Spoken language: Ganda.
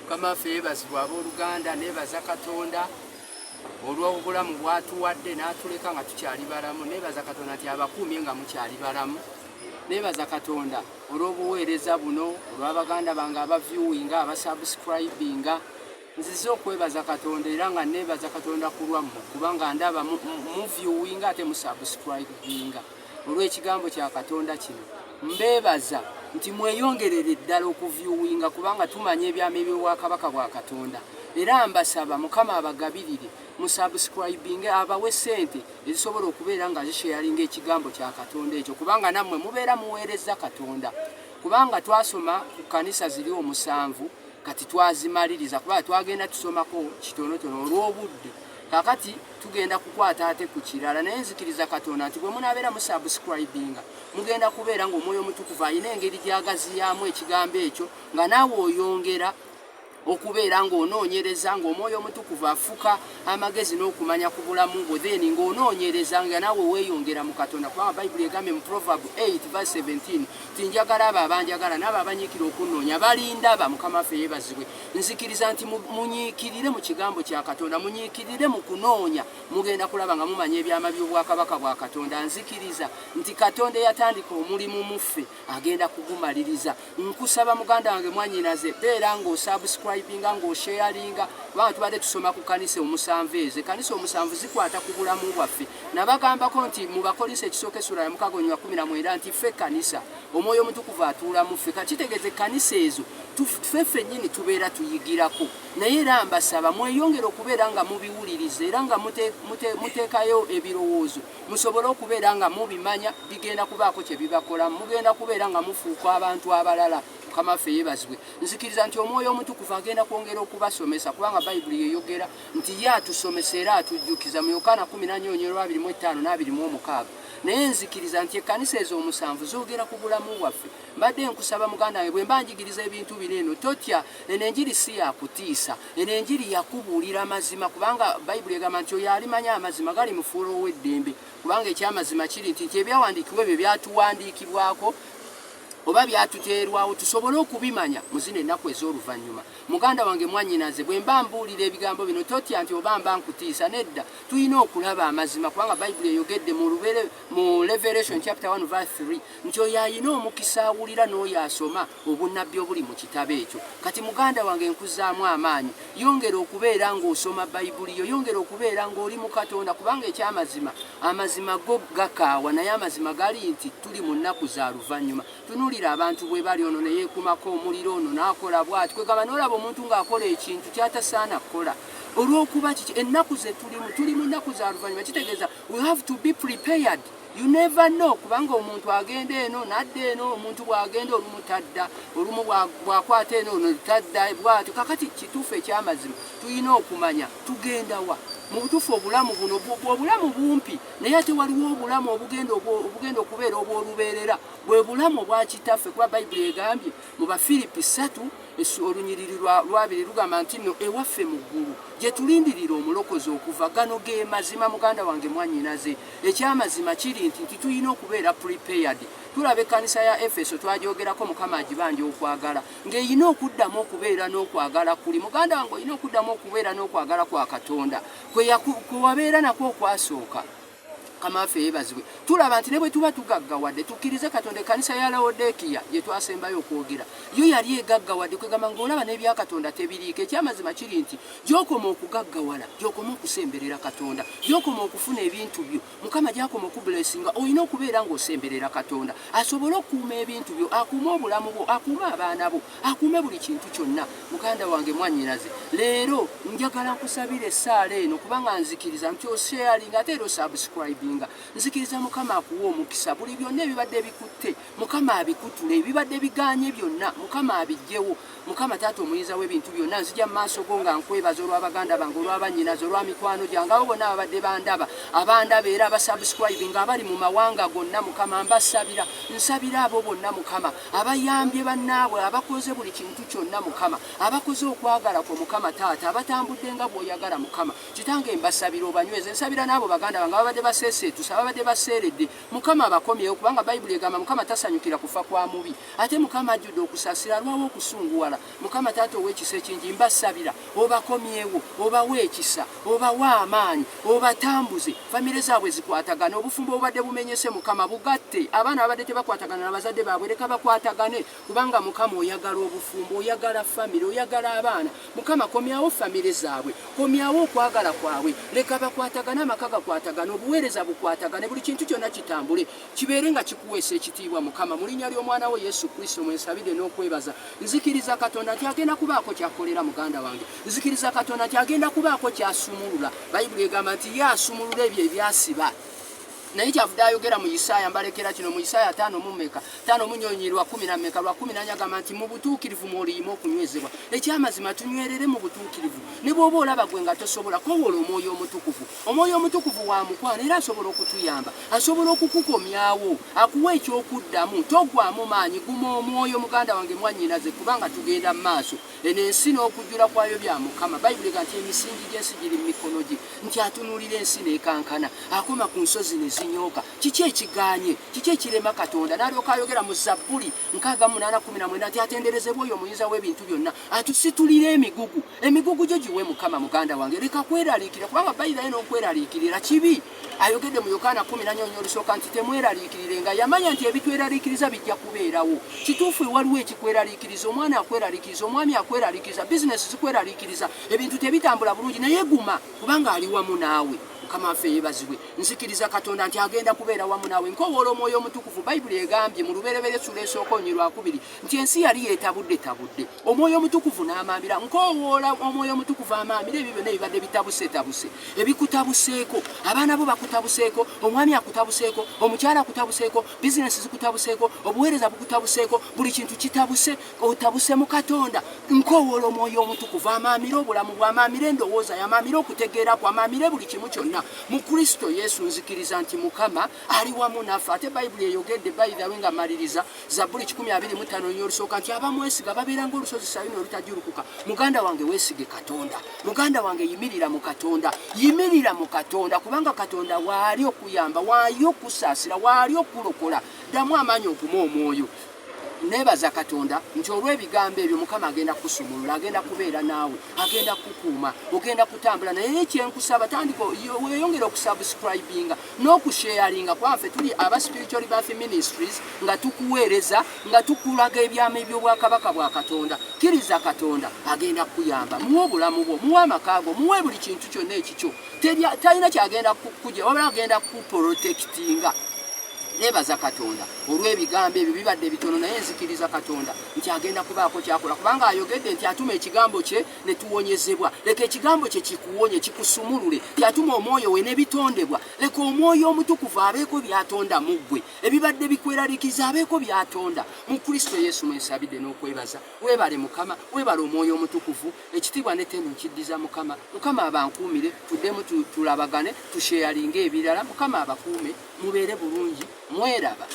Kama feebazibwa abooluganda neebaza Katonda olw'obulamu bwatuwadde n'atuleka nga tukyali balamu. Neebaza Katonda nti abakuumye nga mukyali balamu. Neebaza Katonda olw'obuweereza buno, olw'abaganda bange abaviewinga, abasubscribinga. Nzize okwebaza Katonda era nga neebaza Katonda ku lwammwe kubanga ndaba muviewinga ate musubscribinga. Olw'ekigambo kya Katonda kino mbeebaza nti mweyongerere ddala okuviewinga kubanga tumanya ebyama eby'obwakabaka bwa Katonda. Era mbasaba Mukama abagabirire musubscribinge, abawe ssente ezisobola okubeera nga zisharinga ekigambo kya Katonda ekyo kubanga nammwe mubeera muweereza Katonda. Kubanga twasoma ku kanisa ziri 7 kati twazimaliriza kubanga twagenda tusomako kitonotono olw'obudde. Kakati tugenda kukwata ate ku kirala naye nzikiriza Katonda nti bwe munaabeera musubscribinga mugenda kubeera ng'Omwoyo Omutukuvu alina engeri gy'agaziyamu ekigambo ekyo nga naawe oyongera okubeera ng'onoonyereza ng'Omwoyo Omutukuvu afuka amagezi n'okumanya ku bulamu bwo then ng'onoonyereza nga naawe weeyongera mu Katonda kubanga Bayibuli egambye mu Proverbs 8:17 ti njagala abo abanjagala n'abo abanyiikira okunnoonya balindaba. Mukama waffe yeebazibwe. Nzikiriza nti munyiikirire mu kigambo kya Katonda, munyiikirire mu kunoonya, mugenda kulaba nga mumanya ebyama by'obwakabaka bwa Katonda. Nzikiriza nti Katonda eyatandika omulimu mu ffe agenda kugumaliriza. Nkusaba muganda wange mwannyinaze beera ng'osubscribinga ng'osharinga kubanga tubadde tusoma ku kanisa 7 kanisa 7 zikwata ku bulamu bwaffe. Nabagambako nti mu Bakolinso ekisooka essula ya 6:19 nti ffe kanisa Omwoyo Omutukuvu atuula mu ffe. Kakitegeeze kanisa ezo ffe ffennyini tubeera tuyigirako. Naye era mbasaba mweyongere okubeera nga mubiwuliriza era nga muteekayo ebirowoozo musobole okubeera nga mubimanya bigenda kubaako kye bibakolamu, mugenda kubeera nga mufuuka abantu abalala. Mukama waffe yeebazibwe. Nzikiriza nti Omwoyo Omutukuvu agenda kwongera okubasomesa kubanga Bayibuli yeyogera nti ye atusomesa era atujjukiza mu Yokaana 14:25-26. Naye nzikiriza nti ekkanisa ezo 7 zoogera ku bulamu bwaffe. Mbadde nkusaba muganda wange bwe mba njigiriza ebintu bino eno totya, eno enjiri si yakutiisa, eno enjiri yakubuulira amazima kubanga Bayibuli egamba nti oyo alimanya amazima gali mufuula ow'eddembe kubanga ekyamazima kiri nti ebyawandiikibwa ebyo byatuwandiikibwako oba byatuteerwawo tusobole okubimanya mu zino ennaku ez'oluvannyuma. Muganda wange mwannyinaze bwe mba mbuulira ebigambo bino totya nti oba mba nkutiisa, nedda. Tulina okulaba amazima kubanga Bayibuli eyogedde mu Revelation chapter 1:3 nti oyo alina omukisa awulira n'oyo asoma obunnabbi obuli mu kitabo ekyo. Kati muganda wange nkuzaamu amaanyi, yongera okubeera ng'osoma Bayibuli yo, yongera okubeera ng'oli mu Katonda kubanga ekyamazima amazima go gakaawa naye amazima gali nti tuli mu nnaku za luvannyuma. Tunulira abantu bwe bali ono ne yeekumako omuliro ono n'akola bw'ati kwegamba n'olaba omuntu ng'akola ekintu kyatasaana kukola. Olw'okuba kiki ennaku ze tuli mu nnaku za luvannyuma kitegeeza we have to be prepared. You never know kubanga omuntu agenda eno nadda eno, omuntu bw'agenda olumu tadda, olumu bw'akwata eno ono tadda bw'atyo. Kakati kituufu ekyamazima tulina okumanya tugenda wa mu butuufu obulamu buno obulamu bumpi naye ate waliwo obulamu obugenda okubeera obw'olubeerera bwe bulamu obwa kitaffe kuba Bayibuli egambye mu Bafiripi 3 olunyiriri lwa 2 lugamba nti nno ewaffe mu ggulu gye tulindirira omulokozi okuva. Gano ge mazima muganda wange mwannyinaze. Ekyamazima kiri nti tulina okubeera prepared. Tulaba ekkanisa ya Efeso twagyogerako Mukama agibanje okwagala ng'erina okuddamu okubeera n'okwagala kuli. Muganda wange olina okuddamu okubeera n'okwagala kwa Katonda kwe wabeera nakwo okwasooka. Mukama waffe yeebazibwe. Tulaba nti ne bwe tuba tugaggawadde tukkirize Katonda ekkanisa ya Laodikiya gye twasembayo okwogera yo yali egaggawadde kwegamba ng'olaba n'ebya Katonda tebiriiko. Ekyamazima kiri nti gy'okoma okugaggawala gy'okoma okusemberera Katonda, gy'okoma okufuna ebintu byo Mukama gy'akoma okubulesinga olina okubeera ng'osemberera Katonda asobole okukuuma ebintu byo, akuume obulamu bwo, akuume abaana bo, akuume buli kintu kyonna. Muganda wange mwannyinaze, leero njagala nkusabira essaala eno kubanga nzikiriza nti osharinga ate era osubscribing. Nzikiriza Mukama akuwa omukisa buli byonna ebibadde bikutte Mukama abikutule, ebibadde biganye byonna Mukama abijjewo. Mukama taata omuyinza w'ebintu byonna nzija mu maaso go nga nkwebaza olw'abaganda bange, olw'abannyinaze, olw'amikwano gyange abo bonna abadde abandaba era abasubscribing abali mu mawanga gonna Mukama mbasabira, nsabira abo bonna Mukama abayambye bannaabwe, abakoze buli kintu kyonna Mukama, abakoze okwagala kwo Mukama taata, abatambudde nga bw'oyagala Mukama. Kitange mbasabira obanyweze, nsabira n'abo baganda bange ababadde basese batuuse tusaba badde baseeredde mukama abakomyewo kubanga bayibuli egamba mukama tasanyukira kufa kwa mubi ate mukama ajjudde okusasira alwawo okusunguwala mukama taata ow'ekisa ekingi mbasabira obakomyewo obawa ekisa obawa amaanyi obatambuze famire zaabwe zikwatagane obufumbo obadde bumenyese mukama bugatte abaana abadde tebakwatagana n'abazadde baabwe leka bakwatagane kubanga mukama oyagala obufumbo oyagala famire oyagala abaana mukama komyawo famire zaabwe komyawo okwagala kwabwe leka bakwatagane amaka gakwatagane obuweereza bukwatagane buli kintu kyonna kitambule kibeere nga kikuweesa ekitiibwa mukama mu linnya ly'omwana wo yesu kristo mwensabire n'okwebaza nzikiriza katonda nti agenda kubaako kyakolera muganda wange nzikiriza katonda nti agenda kubaako kyasumulula bayibuli egamba nti ye asumulula ebyo ebyasiba naye kyavudde ayogera mu Isaaya mbalekera kino mu Isaaya 5 munyonyirwa 10 lwa 10 agamba nti mu butuukirivu mwoliyima okunywezebwa ekyamazima tunywerere mu butuukirivu ne bw'oba olaba gwe nga tosobola kowola omwoyo omutukuvu wa mukwana era asobola okutuyamba asobola okukukomyawo akuwa ekyokuddamu togwamu maanyi guma omwoyo muganda wange mwannyinaze kubanga tugenda mu maaso eno ensi n'okujjula kwayo bya mukama bayibuli ega nti emisingi gy'ensi giri mu mikono gye nti atunuulira ensi n'ekankana akoma ku nsozi nyoka kiki ekiganye kiki ekirema katonda n'alyoka ayogera mu Zabbuli 68:19 nti atenderezebwa oyo omuyinza w'ebintu byonna atusitulire emigugu gyo giwe mukama muganda wange leka kweraliikira kubanga bayirayo n'okweraliikirira kibi ayogedde mu Yokaana 10 olusooka nti temweraliikirirenga yamanya nti ebitweraliikiriza bijja kubeerawo kituufu waliwo ekikweraliikiriza omwana akweraliikiriza omwami akweraliikiriza bizinesi zikweraliikiriza ebintu tebitambula bulungi naye guma kubanga ali wamu naawe mukama waffe yeebazibwe nzikiriza katonda nti agenda kubeera wamu naawe nkowoola omwoyo omutukuvu bayibuli egambye mu lubereberye Sula esooka 2 nti ensi yali yeetabudde omwoyo omutukuvu n'amaamira nkowoola omwoyo omutukuvu amaamira ebyo byonna ebibadde bitabusetabuse ebikutabuseeko abaana bo bakutabuseeko omwami akutabuseeko omukyala akutabuseeko bizinesi zikutabuseeko obuweereza bukutabuseeko buli kintu kitabuse otabuse mu katonda nkowoola omwoyo omutukuvu amaamira obulamu bw'amaamira endowooza yamaamira okutegeera kwamaamira buli kimu kyonna mu Kristo Yesu nzikiriza nti mukama ali wamu naffe ate bayibuli eyogedde bayirawe nga maliriza Zabbuli 25 olusooka nti abamwesiga babeera ng'olusozi Sayuuni olutajulukuka muganda wange weesige katonda muganda wange yimirira mu katonda kubanga katonda waali okuyamba waali okusaasira waali okulokola ddamu amaanyi okuma omwoyo nebaza katonda nti olw'ebigambo ebyo mukama agenda kusumulula agenda kubeera naawe agenda kukuuma ogenda kutambula naye ekyenkusaba tandika weyongera okusubscribinga n'okusharinga kwaffe tuli aba spiritual birth ministries nga tukuweereza nga tukulaga ebyama by'obwakabaka bwa katonda kkiriza katonda agenda kuyamba muwe obulamu bwo muwe amaka go muwe buli kintu kyonna ekikyo talina kyagenda kujja wabula agenda kuprotectinga nebaza katonda olw'ebigambo ebyo bibadde bitono naye nzikiriza katonda nti agenda kubaako kyakola kubanga ayogedde nti atuma ekigambo kye ne tuwonyezebwa leka ekigambo kye kikuwonye kikusumulule tyatuma omwoyo we ne bitondebwa leka omwoyo omutukuvu abeeko byatonda mu ggwe ebibadde bikweraliikiriza abeeko byatonda mu Kristo Yesu mwensabidde n'okwebaza weebale mukama weebale omwoyo omutukuvu ekitiibwa n'ettendo nkiddiza mukama abankuumire tuddemu tulabagane tusheyalinga ebirala mukama abakuume mubeere bulungi mweraba